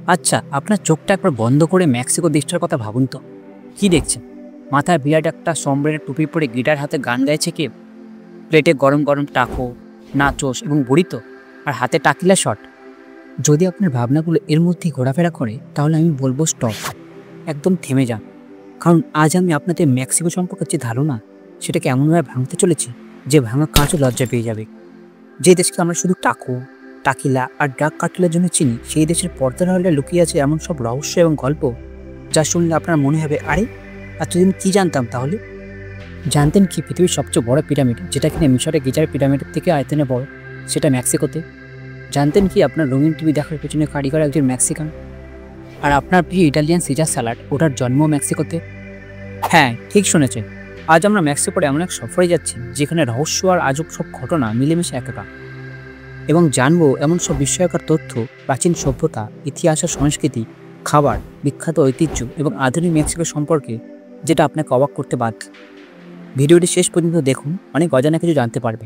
আচ্ছা, আপনার চোখটা একবার বন্ধ করে মেক্সিকো দেশটার কথা ভাবুন তো। কি দেখছেন? মাথায় বিরাট একটা সম্বরের টুপি পরে গিটার হাতে গান গাইছে কে? প্লেটে গরম গরম টাকো, নাচোস এবং বুড়িতো, আর হাতে টাকিলা শট। যদি আপনার ভাবনাগুলো এর মধ্যেই ঘোরাফেরা করে, তাহলে আমি বলবো স্টপ, একদম থেমে যান। কারণ আজ আমি আপনাদের মেক্সিকো সম্পর্কে যে ধারণা, সেটাকে এমনভাবে ভাঙতে চলেছি যে ভাঙা কাঁচও লজ্জা পেয়ে যাবে। যে দেশকে আমরা শুধু টাকো, টাকিলা আর ড্রাগ কার্টেলের জন্য চিনি, সেই দেশের পর্দার আড়ালে লুকিয়ে আছে এমন সব রহস্য এবং গল্প, যা শুনলে আপনার মনে হবে, আরে এতদিন কি জানতাম তাহলে। জানতেন কি পৃথিবীর সবচেয়ে বড় পিরামিড, যেটা কিনা মিশরে গিজার পিরামিডের থেকে আয়তনে বড়, সেটা মেক্সিকোতে? জানতেন কি আপনার রঙিন টিভি দেখার পেছনে কারিগর একজন মেক্সিকান? আর আপনার প্রিয় ইটালিয়ান সিজার স্যালাড, ওটার জন্ম মেক্সিকোতে? হ্যাঁ, ঠিক শুনেছেন। আজ আমরা মেক্সিকোর এমন এক সফরে যাচ্ছি যেখানে রহস্য আর আজব সব ঘটনা মিলেমিশে একাকার, এবং জানবো এমন সব বিস্ময়কর তথ্য, প্রাচীন সভ্যতা, ইতিহাস আর সংস্কৃতি, খাবার, বিখ্যাত ঐতিহ্য এবং আধুনিক মেক্সিকো সম্পর্কে, যেটা আপনাকে অবাক করতে বাধ্য। ভিডিওটি শেষ পর্যন্ত দেখুন, অনেক অজানা কিছু জানতে পারবে।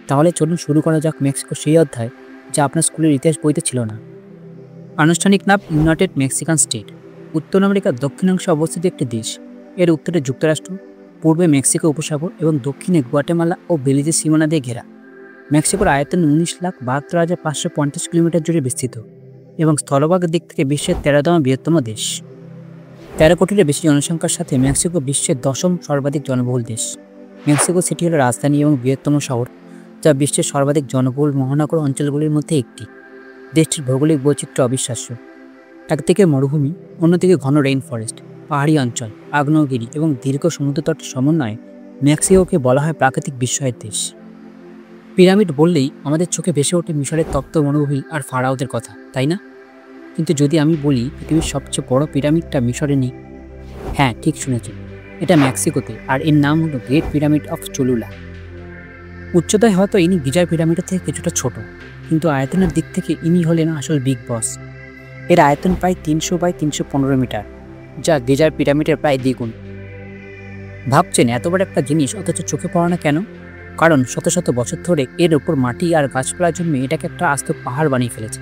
তাহলে চলুন শুরু করা যাক মেক্সিকো সেই অধ্যায় যা আপনার স্কুলের ইতিহাস বইতে ছিল না। আনুষ্ঠানিক নাম ইউনাইটেড মেক্সিকান স্টেট। উত্তর আমেরিকার দক্ষিণাংশে অবস্থিত একটি দেশ। এর উত্তরে যুক্তরাষ্ট্র, পূর্বে মেক্সিকো উপসাগর এবং দক্ষিণে গুয়াটেমালা ও বেলিজের সীমানা দিয়ে ঘেরা। মেক্সিকোর আয়তন 19,72,550 কিলোমিটার জুড়ে বিস্তৃত এবং স্থলভাগের দিক থেকে বিশ্বের 13তম বৃহত্তম দেশ। 13 কোটির বেশি জনসংখ্যার সাথে মেক্সিকো বিশ্বের 10ম সর্বাধিক জনবহুল দেশ। মেক্সিকো সিটি হল রাজধানী এবং বৃহত্তম শহর, যা বিশ্বের সর্বাধিক জনবহুল মহানগর অঞ্চলগুলির মধ্যে একটি। দেশটির ভৌগোলিক বৈচিত্র্য অবিশ্বাস্য। একদিকে মরুভূমি, অন্যদিকে ঘন রেইন ফরেস্ট, পাহাড়ি অঞ্চল, আগ্নেয়গিরি এবং দীর্ঘ সমুদ্রতটের সমন্বয়ে মেক্সিকোকে বলা হয় প্রাকৃতিক বিস্ময়ের দেশ। পিরামিড বললেই আমাদের চোখে ভেসে ওঠে মিশরের তপ্ত মরুভূমি আর ফারাওদের কথা, তাই না? কিন্তু যদি আমি বলি পৃথিবীর সবচেয়ে বড় পিরামিডটা মিশরে নেই, হ্যাঁ ঠিক শুনেছেন, এটা মেক্সিকোতে, আর এর নাম হলো গ্রেট পিরামিড অফ চলুলা। উচ্চতায় হয়তো ইনি গিজার পিরামিডের থেকে কিছুটা ছোট, কিন্তু আয়তনের দিক থেকে ইনি হলেন আসল বিগ বস। এর আয়তন প্রায় 300 বাই 315 মিটার, যা গিজার পিরামিডের প্রায় দ্বিগুণ। ভাবছেন এত বড় একটা জিনিস অথচ চোখে পড়ে না কেন? কারণ শত শত বছর ধরে এর ওপর মাটি আর গাছপালার জন্য এটাকে একটা আস্ত পাহাড় বানিয়ে ফেলেছে।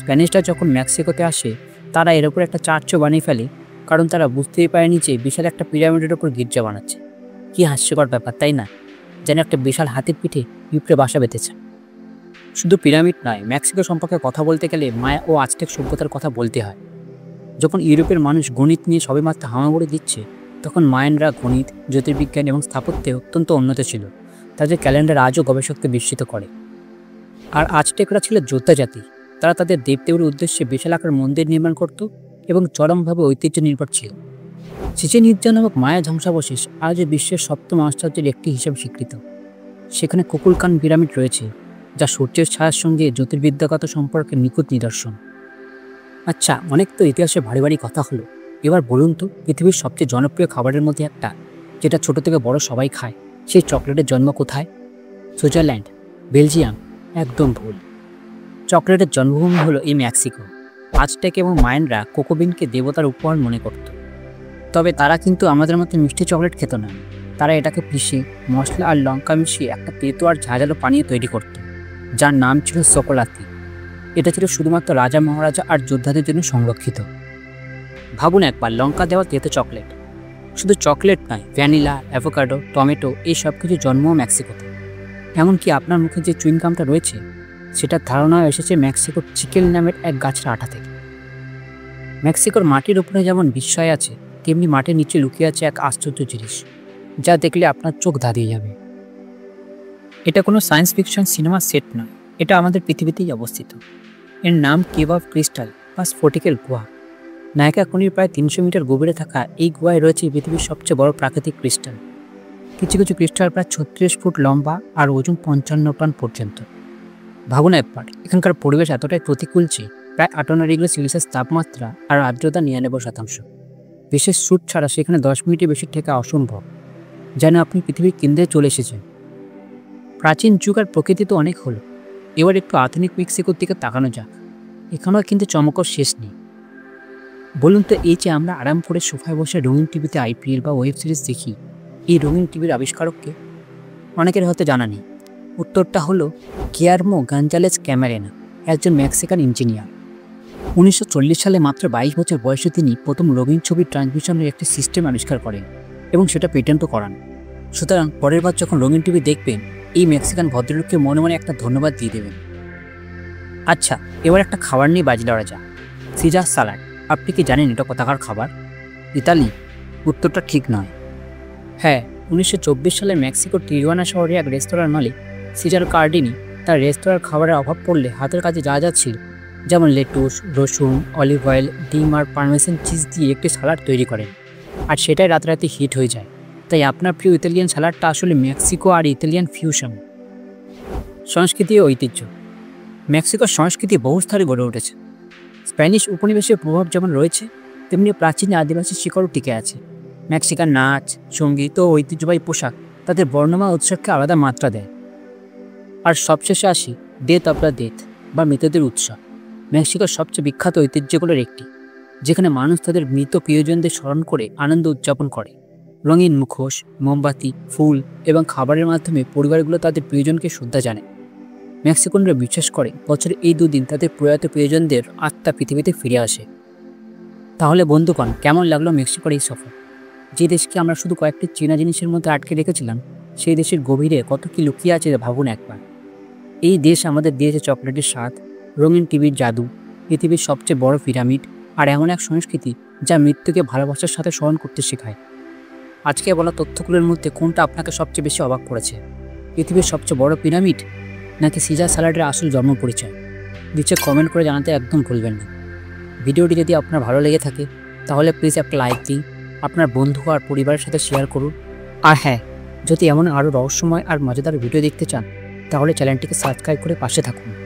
স্প্যানিশরা যখন মেক্সিকোতে আসে, তারা এর ওপর একটা চার্চও বানিয়ে ফেলে, কারণ তারা বুঝতেই পারেনি যে বিশাল একটা পিরামিডের ওপর গির্জা বানাচ্ছে। কি হাস্যকর ব্যাপার, তাই না? যেন একটা বিশাল হাতির পিঠে পিঁপড়ে বাসা বেঁধেছে। শুধু পিরামিড নয়, মেক্সিকো সম্পর্কে কথা বলতে গেলে মায়া ও আজটেক সভ্যতার কথা বলতে হয়। যখন ইউরোপের মানুষ গণিত নিয়ে সবেমাত্র হামাগুড়ি দিচ্ছে, তখন মায়ানরা গণিত, জ্যোতির্বিজ্ঞান এবং স্থাপত্যে অত্যন্ত উন্নত ছিল। তাদের ক্যালেন্ডার আজও গবেষককে বিস্মিত করে। আর আজটেকরা ছিল যোদ্ধা জাতি। তারা তাদের দেবদেবীর উদ্দেশ্যে বিশাল আকার মন্দির নির্মাণ করত এবং চরমভাবে ঐতিহ্য নির্ভর ছিল। চিচেন ইৎজা নামক মায়া ধ্বংসাবশেষ আজ বিশ্বের 7ম আশ্চর্যের একটি হিসেবে স্বীকৃত। সেখানে কুকুলকান পিরামিড রয়েছে, যা সূর্যের ছায়ার সঙ্গে জ্যোতির্বিদ্যাগত সম্পর্কে নিখুঁত নিদর্শন। আচ্ছা, অনেক তো ইতিহাসে ভারী ভারী কথা হলো। এবার বলুন তো, পৃথিবীর সবচেয়ে জনপ্রিয় খাবারের মধ্যে একটা, যেটা ছোট থেকে বড় সবাই খায়, সেই চকলেটের জন্ম কোথায়? Switzerland, Belgium? একদম ভুল। চকলেটের জন্মভূমি হলো এই মেক্সিকো। আজটেক এবং মায়ানরা কোকোবিনকে দেবতার উপহার মনে করত। তবে তারা কিন্তু আমাদের মতো মিষ্টি চকলেট খেত না। তারা এটাকে পিষে মশলা আর লঙ্কা মিশিয়ে একটা তেতো আর ঝাঁঝালো পানীয় তৈরি করত, যার নাম ছিল চকোলাতি। এটা ছিল শুধুমাত্র রাজা, মহারাজা আর যোদ্ধাদের জন্য সংরক্ষিত। ভাবুন একবার, লঙ্কা দেওয়া তেতো চকলেট। শুধু চকলেট নয়, ভ্যানিলা, অ্যাভোকাডো, টমেটো, এই সব কিছু জন্মও মেক্সিকোতে। এমনকি আপনার মুখে যে চুইংগামটা রয়েছে, সেটার ধারণা এসেছে মেক্সিকোর চিকেল নামের এক গাছের আঠা থেকে। মেক্সিকোর মাটির উপরে যেমন বিস্ময় আছে, তেমনি মাটির নিচে লুকিয়ে আছে এক আশ্চর্য জিনিস, যা দেখলে আপনার চোখ ধাঁধিয়ে যাবে। এটা কোনো সায়েন্স ফিকশন সিনেমার সেট নয়, এটা আমাদের পৃথিবীতেই অবস্থিত। এর নাম কেভ অফ ক্রিস্টাল বা স্ফটিকের গুহা। নায়িকা খনির প্রায় 300 মিটার গভীরে থাকা এই গুহায় রয়েছে পৃথিবীর সবচেয়ে বড় প্রাকৃতিক ক্রিস্টাল। কিছু কিছু ক্রিস্টাল প্রায় 36 ফুট লম্বা আর ওজন 55 টন পর্যন্ত। ভাবুন একবার, এখানকার পরিবেশ এতটাই প্রতিকূল যে প্রায় 58 ডিগ্রি সেলসিয়াস তাপমাত্রা আর আর্দ্রতা 99%। বিশেষ স্যুট ছাড়া সেখানে 10 মিনিটের বেশি ঠেকা অসম্ভব। যেন আপনি পৃথিবীর কেন্দ্রে চলে এসেছেন। প্রাচীন যুগ আর প্রকৃতি তো অনেক হলো, এবার একটু আধুনিক মেক্সিকোর দিকে তাকানো যাক। এখানেও কিন্তু চমকর শেষ নেই। বলুন তো, এই যে আমরা আরাম করে সোফায় বসে রঙিন টিভিতে আইপিএল বা ওয়েব সিরিজ দেখি, এই রঙিন টিভির আবিষ্কারককে? অনেকের হয়তো জানা নেই। উত্তরটা হলো গিয়ার্মো গঞ্জালেস ক্যামেরেনা, একজন মেক্সিকান ইঞ্জিনিয়ার। 1940 সালে মাত্র 22 বছর বয়সে তিনি প্রথম রঙিন ছবির ট্রান্সমিশনের একটি সিস্টেম আবিষ্কার করেন এবং সেটা পেটেন্টও করান। সুতরাং পরের বার যখন রঙিন টিভি দেখবেন, এই মেক্সিকান ভদ্রলোককে মনে মনে একটা ধন্যবাদ দিয়ে দেবেন। আচ্ছা, এবার একটা খাবার নিয়ে বাজি লড়া যাক। Caesar salad. আপনি কি জানেন এটা কোথাকার খাবার? ইতালি? উত্তরটা ঠিক নয়। হ্যাঁ, 1924 সালে মেক্সিকোর টিজুয়ানা শহরে এক রেস্তোরাঁর মালিক সিজার কার্ডিনি তার রেস্তোরাঁর খাবারের অভাব পড়লে হাতের কাছে যা যা ছিল, যেমন লেটুস, রসুন, অলিভ অয়েল, ডিম আর পারমেসান চিজ দিয়ে একটি স্যালাড তৈরি করেন, আর সেটাই রাতারাতি হিট হয়ে যায়। তাই আপনার প্রিয় ইতালিয়ান স্যালাডটা আসলে মেক্সিকো আর ইতালিয়ান ফিউশন। সংস্কৃতি ও ঐতিহ্য। মেক্সিকোর সংস্কৃতি বহুস্তরে গড়ে উঠেছে। স্প্যানিশ উপনিবেশের প্রভাব যেমন রয়েছে, তেমনি প্রাচীন আদিবাসী শিকড়ও টিকে আছে। মেক্সিকান নাচ, সঙ্গীত ও ঐতিহ্যবাহী পোশাক তাদের বর্ণময় উৎসবকে আলাদা মাত্রা দেয়। আর সবশেষে আসি ডেথ অফ দ্য ডেথ বা মৃতদের উৎসব, মেক্সিকোর সবচেয়ে বিখ্যাত ঐতিহ্যগুলোর একটি, যেখানে মানুষ তাদের মৃত প্রিয়জনদের স্মরণ করে আনন্দ উদযাপন করে। রঙিন মুখোশ, মোমবাতি, ফুল এবং খাবারের মাধ্যমে পরিবারগুলো তাদের প্রিয়জনকে শ্রদ্ধা জানায়। মেক্সিকানরা বিশ্বাস করে বছরে এই দুদিন তাদের প্রয়াত প্রিয়জনদের আত্মা পৃথিবীতে ফিরে আসে। তাহলে বন্ধুগণ, কেমন লাগলো মেক্সিকোর এই সফর? যে দেশকে আমরা শুধু কয়েকটি চেনা জিনিসের মধ্যে আটকে রেখেছিলাম, সেই দেশের গভীরে কত কি লুকিয়ে আছে ভাবুন একবার। এই দেশ আমাদের দিয়েছে চকলেটের স্বাদ, রঙিন টিভির জাদু, পৃথিবীর সবচেয়ে বড় পিরামিড, আর এমন এক সংস্কৃতি যা মৃত্যুকে ভালোবাসার সাথে স্মরণ করতে শেখায়। আজকে বলা তথ্যগুলোর মধ্যে কোনটা আপনাকে সবচেয়ে বেশি অবাক করেছে? পৃথিবীর সবচেয়ে বড় পিরামিড, নাকি সিজার স্যালাডের আসল জন্ম পরিচয়? নিচে কমেন্ট করে জানাতে একদম ভুলবেন না। ভিডিওটি যদি আপনার ভালো লেগে থাকে তাহলে প্লিজ একটা লাইক দিন, আপনার বন্ধু আর পরিবারের সাথে শেয়ার করুন। আর হ্যাঁ, যদি এমন আরও রহস্যময় আর মজাদার ভিডিও দেখতে চান তাহলে চ্যানেলটিকে সাবস্ক্রাইব করে পাশে থাকুন।